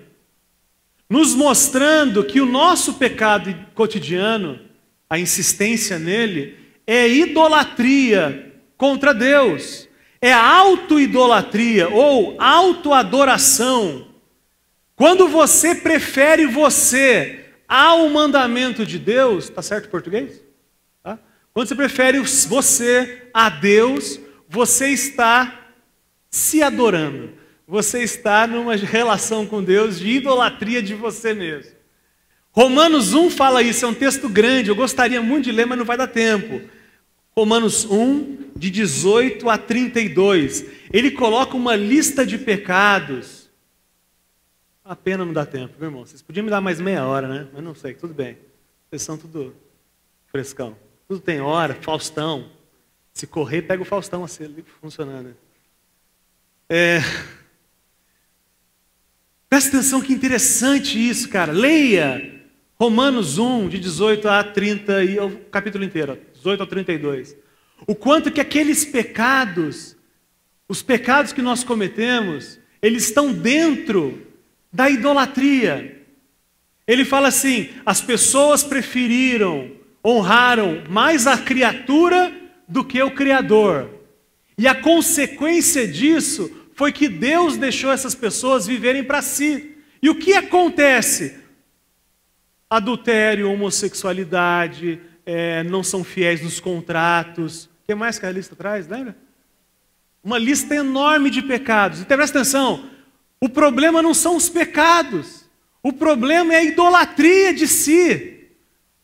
Nos mostrando que o nosso pecado cotidiano, a insistência nele, é idolatria contra Deus. É auto-idolatria ou auto-adoração. Quando você prefere você ao mandamento de Deus, está certo o português? Tá? Quando você prefere você a Deus, você está se adorando. Você está numa relação com Deus de idolatria de você mesmo. Romanos 1 fala isso, é um texto grande, eu gostaria muito de ler, mas não vai dar tempo. Romanos 1, de 18 a 32. Ele coloca uma lista de pecados. A pena não dá tempo, meu irmão. Vocês podiam me dar mais meia hora, né? Mas não sei, tudo bem. Vocês são tudo frescão. Tudo tem hora, Faustão. Se correr, pega o Faustão assim, ali funcionando. Presta atenção que interessante isso, cara. Leia Romanos 1, de 18 a 30, e o capítulo inteiro, 18 a 32. O quanto que aqueles pecados, os pecados que nós cometemos, eles estão dentro da idolatria. Ele fala assim, as pessoas honraram mais a criatura do que o Criador. E a consequência disso foi que Deus deixou essas pessoas viverem para si. E o que acontece? Adultério, homossexualidade, não são fiéis nos contratos. O que mais que a lista traz, lembra? Uma lista enorme de pecados. Então presta atenção, o problema não são os pecados. O problema é a idolatria de si.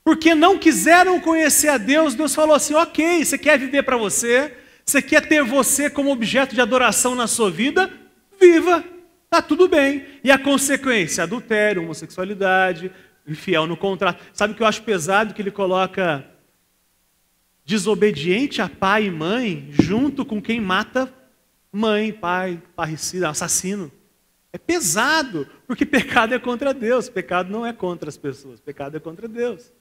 Porque não quiseram conhecer a Deus, Deus falou assim, ok, você quer viver para você, você quer ter você como objeto de adoração na sua vida? Viva, está tudo bem. E a consequência? Adultério, homossexualidade, infiel no contrato. Sabe o que eu acho pesado? Que ele coloca desobediente a pai e mãe junto com quem mata mãe, pai, parricida, assassino. É pesado, porque pecado é contra Deus, pecado não é contra as pessoas, pecado é contra Deus.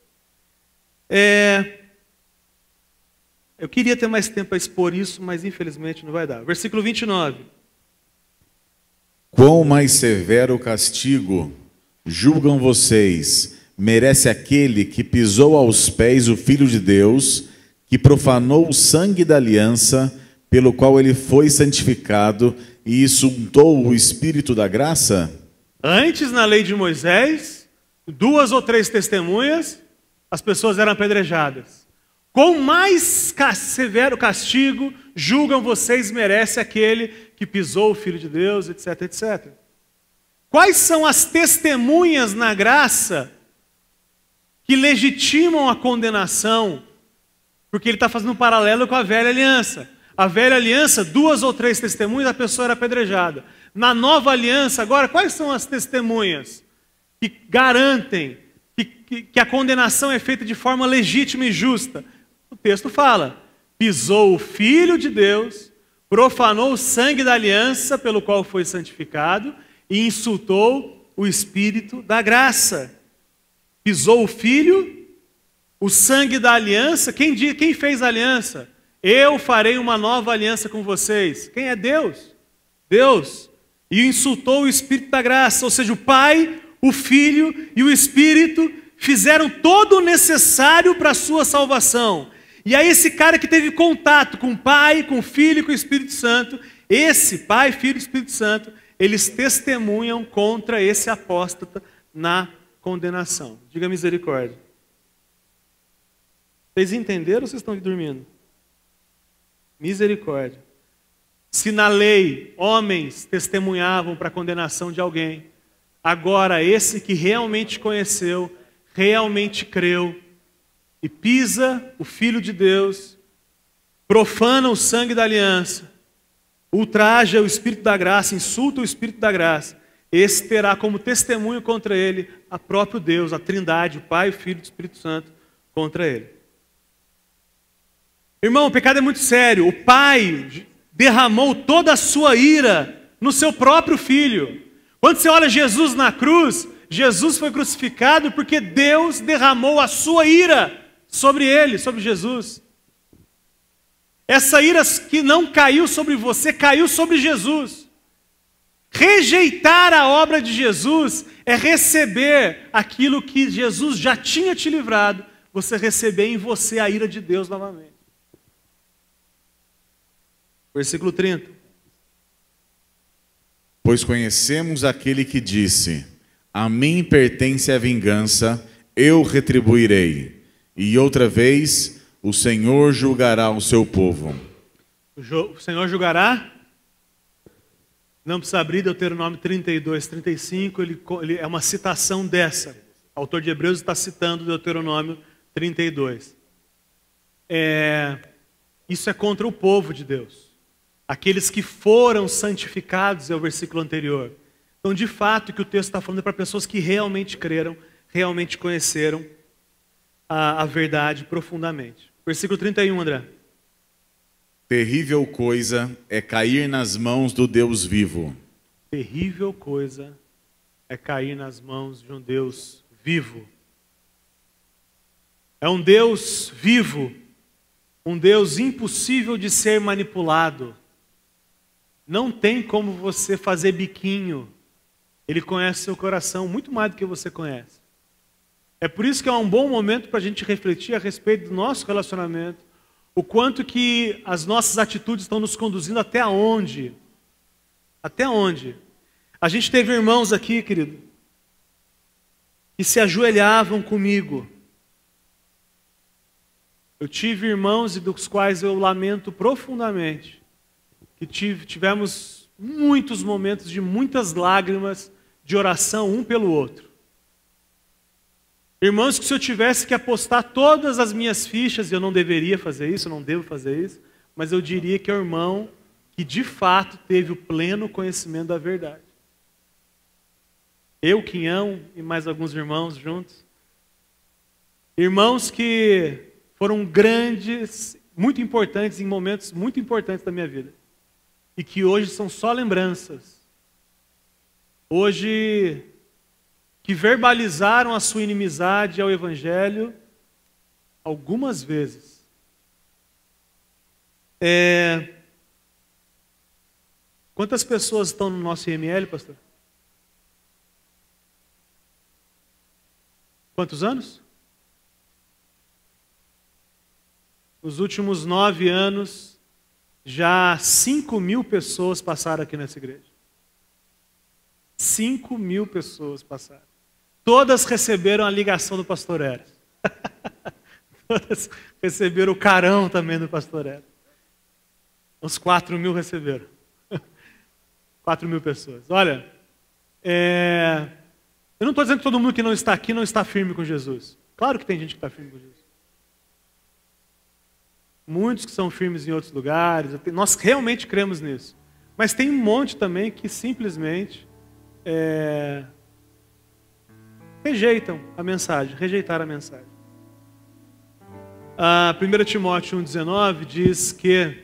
Eu queria ter mais tempo para expor isso, mas infelizmente não vai dar. Versículo 29. Quão mais severo castigo, julgam vocês, merece aquele que pisou aos pés o Filho de Deus, que profanou o sangue da aliança, pelo qual ele foi santificado e insultou o Espírito da graça? Antes, na lei de Moisés, 2 ou 3 testemunhas, as pessoas eram apedrejadas. Com mais severo castigo, julgam vocês, merece aquele que pisou o Filho de Deus, etc, etc. Quais são as testemunhas na graça que legitimam a condenação? Porque ele está fazendo um paralelo com a velha aliança. A velha aliança, 2 ou 3 testemunhas, a pessoa era apedrejada. Na nova aliança, agora, quais são as testemunhas que garantem que a condenação é feita de forma legítima e justa? O texto fala: pisou o Filho de Deus, profanou o sangue da aliança pelo qual foi santificado e insultou o Espírito da graça. Pisou o Filho, o sangue da aliança. Quem fez a aliança? Eu farei uma nova aliança com vocês. Quem é Deus? Deus. E insultou o Espírito da graça, ou seja, o Pai, o Filho e o Espírito fizeram todo o necessário para a sua salvação. E aí esse cara que teve contato com o Pai, com o Filho e com o Espírito Santo, esse Pai, Filho e Espírito Santo, eles testemunham contra esse apóstata na condenação. Diga misericórdia. Vocês entenderam ou vocês estão dormindo? Misericórdia. Se na lei homens testemunhavam para a condenação de alguém, agora esse que realmente conheceu, realmente creu, e pisa o Filho de Deus, profana o sangue da aliança, ultraja o Espírito da graça, insulta o Espírito da graça, esse terá como testemunho contra ele a próprio Deus, a Trindade, o Pai, o Filho e o Espírito Santo contra ele. Irmão, o pecado é muito sério. O Pai derramou toda a sua ira no seu próprio Filho. Quando você olha Jesus na cruz, Jesus foi crucificado porque Deus derramou a sua ira sobre ele, sobre Jesus. Essa ira que não caiu sobre você, caiu sobre Jesus. Rejeitar a obra de Jesus é receber aquilo que Jesus já tinha te livrado, você receber em você a ira de Deus novamente. Versículo 30. Pois conhecemos aquele que disse: a mim pertence a vingança, eu retribuirei. E outra vez, o Senhor julgará o seu povo. O Senhor julgará? Não precisa abrir Deuteronômio 32, 35, ele é uma citação dessa. O autor de Hebreus está citando Deuteronômio 32. Isso é contra o povo de Deus. Aqueles que foram santificados, é o versículo anterior. Então, de fato, o que o texto está falando é para pessoas que realmente creram, realmente conheceram a verdade profundamente. Versículo 31, André. Terrível coisa é cair nas mãos do Deus vivo. Terrível coisa é cair nas mãos de um Deus vivo. É um Deus vivo, um Deus impossível de ser manipulado. Não tem como você fazer biquinho. Ele conhece seu coração muito mais do que você conhece. É por isso que é um bom momento para a gente refletir a respeito do nosso relacionamento, o quanto que as nossas atitudes estão nos conduzindo até onde? Até onde? A gente teve irmãos aqui, querido, que se ajoelhavam comigo. Eu tive irmãos e dos quais eu lamento profundamente, que tivemos muitos momentos de muitas lágrimas de oração um pelo outro. Irmãos, que se eu tivesse que apostar todas as minhas fichas, e eu não deveria fazer isso, eu não devo fazer isso, mas eu diria que é o irmão que de fato teve o pleno conhecimento da verdade. Eu, Quinhão e mais alguns irmãos juntos. Irmãos que foram grandes, muito importantes em momentos muito importantes da minha vida. E que hoje são só lembranças. hoje que verbalizaram a sua inimizade ao Evangelho algumas vezes. Quantas pessoas estão no nosso IML, pastor? Quantos anos? Nos últimos 9 anos, já 5.000 pessoas passaram aqui nessa igreja. 5.000 pessoas passaram. Todas receberam a ligação do pastor Eras. Todas receberam o carão também do pastor Eras. Uns 4.000 receberam. 4.000 pessoas. Olha, eu não estou dizendo que todo mundo que não está aqui não está firme com Jesus. Claro que tem gente que está firme com Jesus. Muitos que são firmes em outros lugares. Nós realmente cremos nisso. Mas tem um monte também que simplesmente rejeitaram a mensagem. A 1 Timóteo 1,19 diz que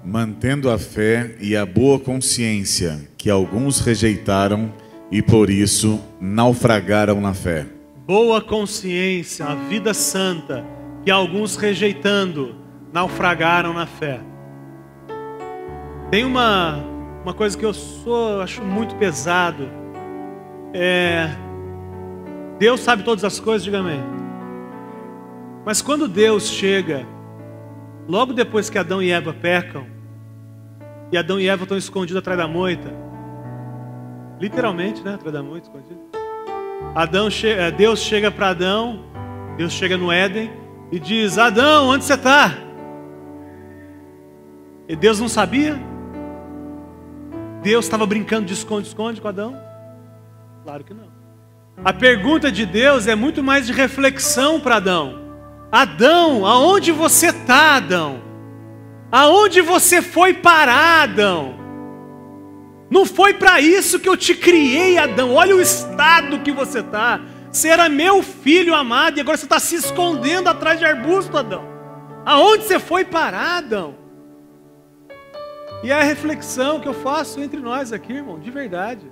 mantendo a fé e a boa consciência que alguns rejeitaram e por isso naufragaram na fé. Boa consciência, a vida santa, que alguns rejeitando, naufragaram na fé. Tem uma coisa que eu acho muito pesado. Deus sabe todas as coisas, diga amém. Mas quando Deus chega, logo depois que Adão e Eva pecam, e Adão e Eva estão escondidos atrás da moita, literalmente, né? Atrás da moita, escondido. Deus chega para Adão, Deus chega no Éden e diz: Adão, onde você está? E Deus não sabia? Deus estava brincando de esconde-esconde com Adão? Claro que não. A pergunta de Deus é muito mais de reflexão para Adão. Adão, aonde você está, Adão? Aonde você foi parar, Adão? Não foi para isso que eu te criei, Adão. Olha o estado que você está. Você era meu filho amado e agora você está se escondendo atrás de arbusto, Adão. Aonde você foi parar, Adão? E é a reflexão que eu faço entre nós aqui, irmão, de verdade.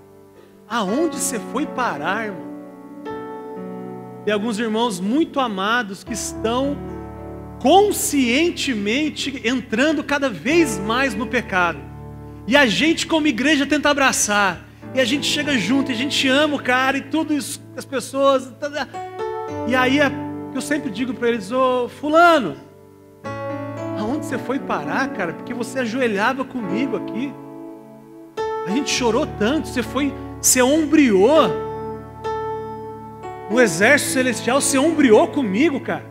Aonde você foi parar, irmão? Tem alguns irmãos muito amados que estão conscientemente entrando cada vez mais no pecado. E a gente como igreja tenta abraçar. E a gente chega junto, e a gente ama o cara e tudo isso, as pessoas. E aí eu sempre digo para eles: ô fulano, aonde você foi parar, cara? Porque você ajoelhava comigo aqui. A gente chorou tanto, você ombreou. No exército celestial, você ombreou comigo, cara.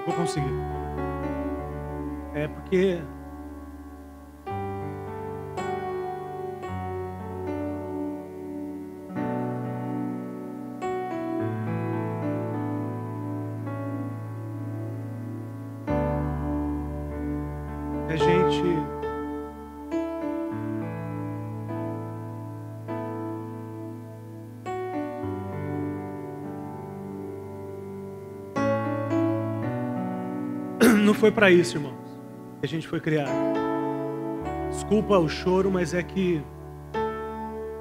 Vou conseguir. Porque a gente não foi para isso, irmãos, que a gente foi criado. Desculpa o choro, mas é que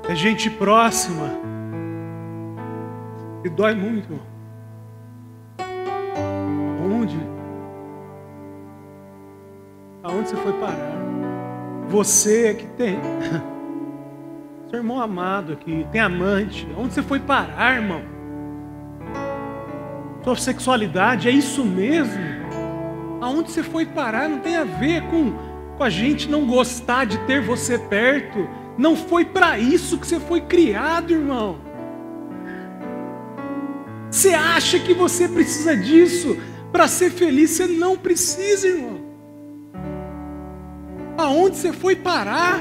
é gente próxima e dói muito, irmão. Aonde você foi parar? Você que tem seu irmão amado aqui, tem amante. Aonde você foi parar, irmão? Sua sexualidade é isso mesmo? Aonde você foi parar? Não tem a ver com a gente não gostar de ter você perto. Não foi para isso que você foi criado, irmão. Você acha que você precisa disso para ser feliz? Você não precisa, irmão. Aonde você foi parar?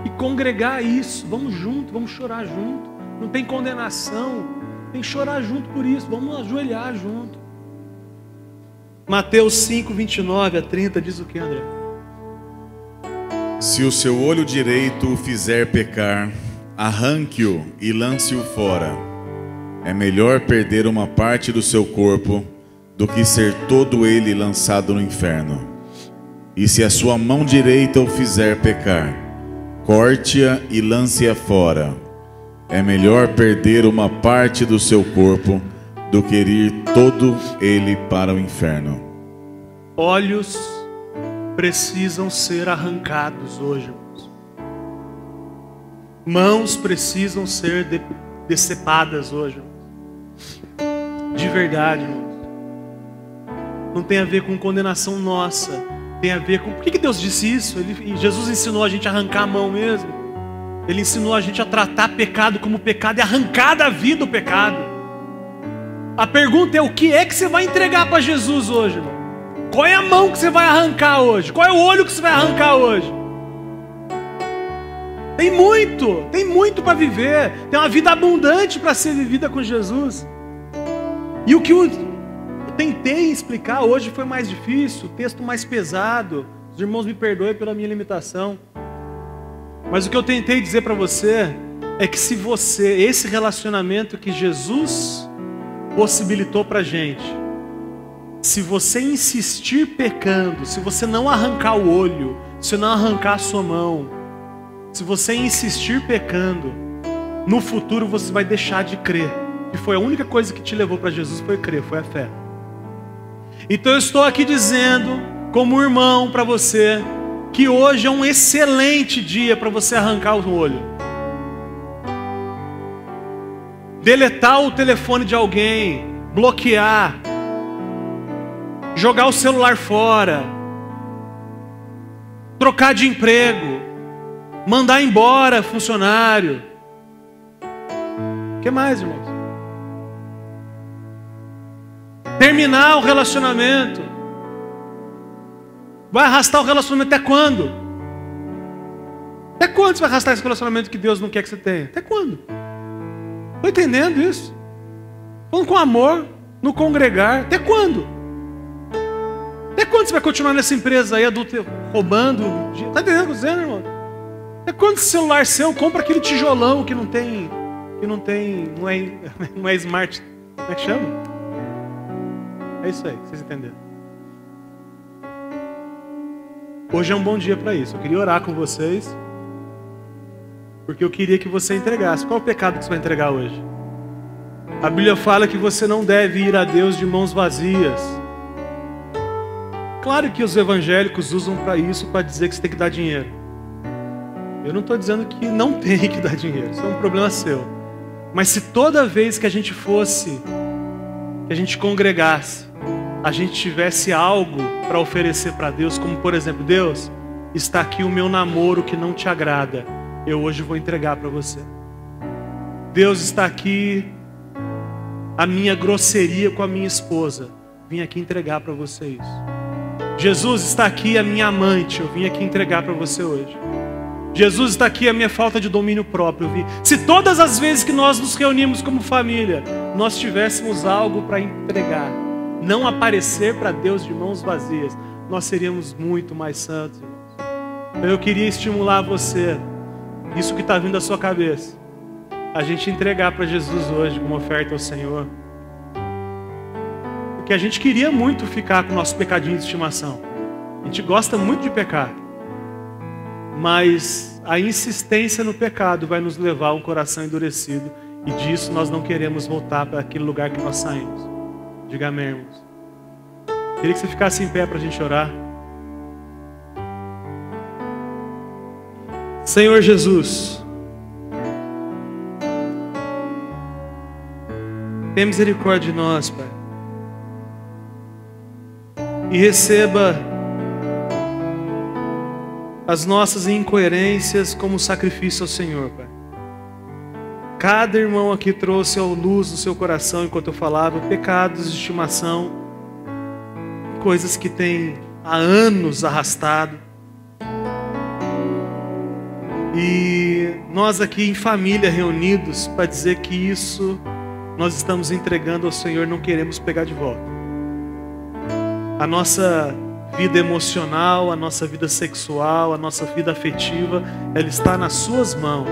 E congregar isso, vamos junto, vamos chorar junto. Não tem condenação, tem que chorar junto por isso, vamos ajoelhar junto. Mateus 5, 29 a 30 diz o que, André? Se o seu olho direito o fizer pecar, arranque-o e lance-o fora. É melhor perder uma parte do seu corpo do que ser todo ele lançado no inferno. E se a sua mão direita o fizer pecar, corte-a e lance-a fora. É melhor perder uma parte do seu corpo do que ir todo ele para o inferno. Olhos precisam ser arrancados hoje, irmãos. Mãos precisam ser decepadas hoje, irmãos. De verdade, irmãos. Não tem a ver com condenação nossa. Tem a ver com... Por que Deus disse isso? Jesus ensinou a gente a arrancar a mão mesmo. Ele ensinou a gente a tratar pecado como pecado e arrancar da vida o pecado. A pergunta é: o que é que você vai entregar para Jesus hoje, irmão? Qual é a mão que você vai arrancar hoje? Qual é o olho que você vai arrancar hoje? Tem muito para viver. Tem uma vida abundante para ser vivida com Jesus. E o que eu tentei explicar hoje foi mais difícil, o texto mais pesado. Os irmãos me perdoem pela minha limitação. Mas o que eu tentei dizer para você é que se você, esse relacionamento que Jesus possibilitou para a gente, se você insistir pecando, se você não arrancar o olho, se não arrancar a sua mão, se você insistir pecando, no futuro você vai deixar de crer. E foi a única coisa que te levou para Jesus, foi crer, foi a fé. Então eu estou aqui dizendo, como irmão para você, que hoje é um excelente dia para você arrancar o olho. Deletar o telefone de alguém, bloquear, jogar o celular fora, trocar de emprego, mandar embora funcionário. O que mais, irmãos? Terminar o relacionamento. Vai arrastar o relacionamento até quando? Até quando você vai arrastar esse relacionamento que Deus não quer que você tenha? Até quando? Estou entendendo isso. Falando com amor, no congregar. Até quando? Até quando você vai continuar nessa empresa aí, adulto, roubando? Está entendendo o que eu estou dizendo, irmão? Até quando esse celular seu compra aquele tijolão que não é smart? Como é que chama? É isso aí, vocês entenderam. Hoje é um bom dia para isso. Eu queria orar com vocês, porque eu queria que você entregasse. Qual é o pecado que você vai entregar hoje? A Bíblia fala que você não deve ir a Deus de mãos vazias. Claro que os evangélicos usam para isso, para dizer que você tem que dar dinheiro. Eu não estou dizendo que não tem que dar dinheiro. Isso é um problema seu. Mas se toda vez que a gente fosse, que a gente congregasse, a gente tivesse algo para oferecer para Deus, como por exemplo: Deus, está aqui o meu namoro que não te agrada, eu hoje vou entregar para você. Deus, está aqui a minha grosseria com a minha esposa, vim aqui entregar para você isso. Jesus, está aqui a minha amante, eu vim aqui entregar para você hoje. Jesus, está aqui a minha falta de domínio próprio, eu vim. Se todas as vezes que nós nos reunimos como família, nós tivéssemos algo para entregar, não aparecer para Deus de mãos vazias, nós seríamos muito mais santos, irmãos. Então eu queria estimular você, isso que está vindo à sua cabeça, a gente entregar para Jesus hoje como oferta ao Senhor. Porque a gente queria muito ficar com o nosso pecadinho de estimação. A gente gosta muito de pecar. Mas a insistência no pecado vai nos levar a um coração endurecido. E disso nós não queremos voltar para aquele lugar que nós saímos. Diga amém, irmãos. Queria que você ficasse em pé para a gente orar. Senhor Jesus, tenha misericórdia de nós, Pai. E receba as nossas incoerências como sacrifício ao Senhor, Pai. Cada irmão aqui trouxe a luz do seu coração enquanto eu falava, pecados de estimação, coisas que tem há anos arrastado. E nós aqui em família reunidos para dizer que isso nós estamos entregando ao Senhor, não queremos pegar de volta. A nossa vida emocional, a nossa vida sexual, a nossa vida afetiva, ela está nas suas mãos.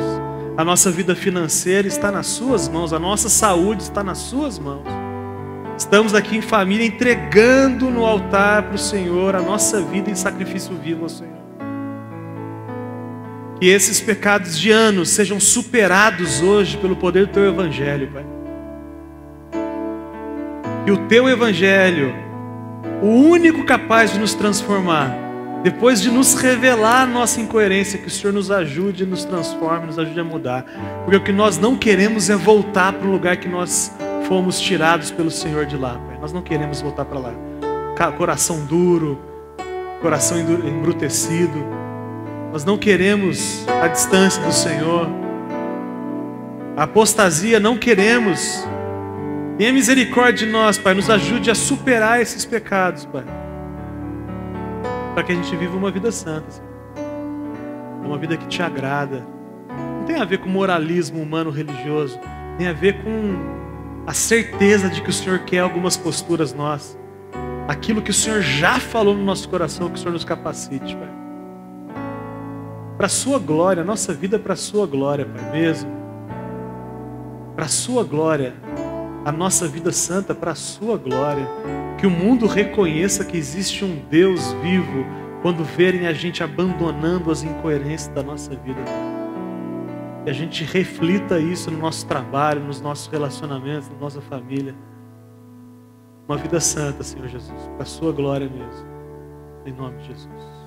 A nossa vida financeira está nas suas mãos, a nossa saúde está nas suas mãos. Estamos aqui em família entregando no altar para o Senhor a nossa vida em sacrifício vivo ao Senhor. Que esses pecados de anos sejam superados hoje pelo poder do Teu Evangelho, Pai. Que o Teu Evangelho, o único capaz de nos transformar, depois de nos revelar a nossa incoerência, que o Senhor nos ajude, nos transforme, nos ajude a mudar. Porque o que nós não queremos é voltar para o lugar que nós fomos tirados pelo Senhor de lá, Pai. Nós não queremos voltar para lá. Coração duro, coração embrutecido. Nós não queremos a distância do Senhor. A apostasia não queremos. Tenha misericórdia de nós, Pai. Nos ajude a superar esses pecados, Pai. Para que a gente viva uma vida santa, Senhor. Uma vida que Te agrada. Não tem a ver com moralismo humano religioso. Tem a ver com a certeza de que o Senhor quer algumas posturas nossas. Aquilo que o Senhor já falou no nosso coração, que o Senhor nos capacite, Pai. Para a Sua glória, a nossa vida é para a Sua glória, Pai, mesmo. Para a Sua glória, a nossa vida santa para a Sua glória. Que o mundo reconheça que existe um Deus vivo quando verem a gente abandonando as incoerências da nossa vida. Que a gente reflita isso no nosso trabalho, nos nossos relacionamentos, na nossa família. Uma vida santa, Senhor Jesus, para a Sua glória mesmo. Em nome de Jesus.